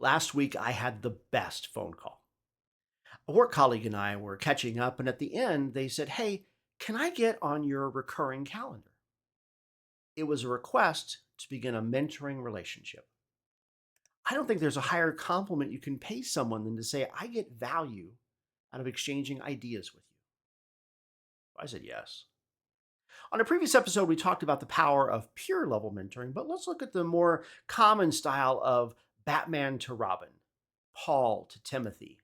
Last week, I had the best phone call. A work colleague and I were catching up, and at the end, they said, "Hey, can I get on your recurring calendar?" It was a request to begin a mentoring relationship. I don't think there's a higher compliment you can pay someone than to say, "I get value out of exchanging ideas with you." I said, yes. On a previous episode, we talked about the power of peer level mentoring, but let's look at the more common style of Batman to Robin, Paul to Timothy,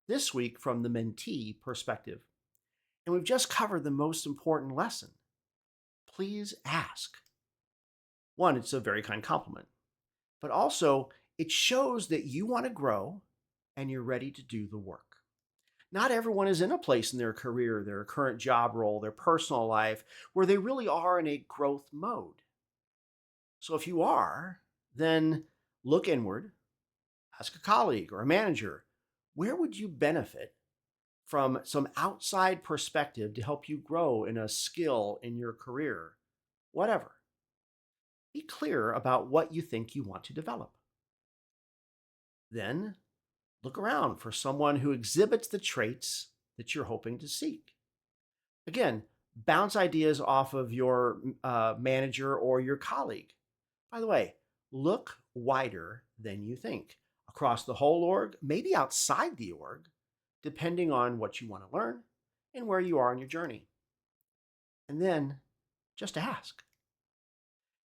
this week from the mentee perspective. And we've just covered the most important lesson. Please ask. One, it's a very kind compliment, but also it shows that you want to grow and you're ready to do the work. Not everyone is in a place in their career, their current job role, their personal life, where they really are in a growth mode. So if you are, then look inward, ask a colleague or a manager, where would you benefit from some outside perspective to help you grow in a skill in your career, whatever. Be clear about what you think you want to develop. Then look around for someone who exhibits the traits that you're hoping to seek. Again, bounce ideas off of your manager or your colleague. By the way, look wider than you think across the whole org, maybe outside the org, depending on what you want to learn and where you are in your journey. And then just ask.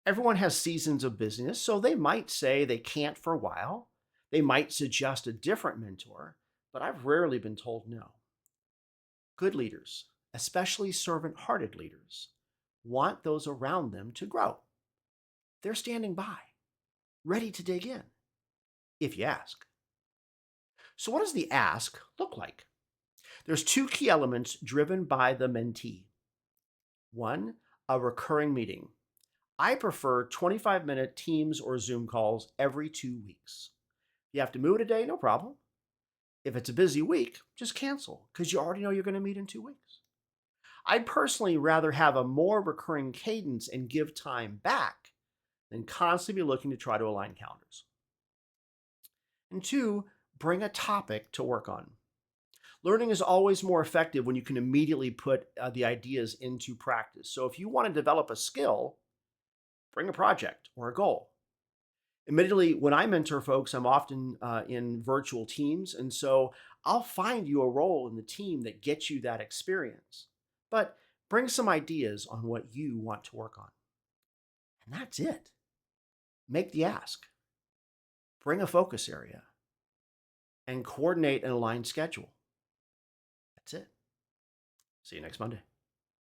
Everyone has seasons of busyness, so they might say they can't for a while. They might suggest a different mentor, but I've rarely been told no. Good leaders, especially servant hearted leaders, want those around them to grow. They're standing by, ready to dig in, if you ask. So, what does the ask look like? There's two key elements driven by the mentee. One, a recurring meeting. I prefer 25-minute Teams or Zoom calls every 2 weeks. If you have to move it a day, no problem. If it's a busy week, just cancel because you already know you're going to meet in 2 weeks. I'd personally rather have a more recurring cadence and give time back than constantly be looking to try to align calendars. And two, bring a topic to work on. Learning is always more effective when you can immediately put the ideas into practice. So if you want to develop a skill, bring a project or a goal. Admittedly, when I mentor folks, I'm often in virtual teams. And so I'll find you a role in the team that gets you that experience. But bring some ideas on what you want to work on. And that's it. Make the ask, bring a focus area, and coordinate an aligned schedule. That's it. See you next Monday.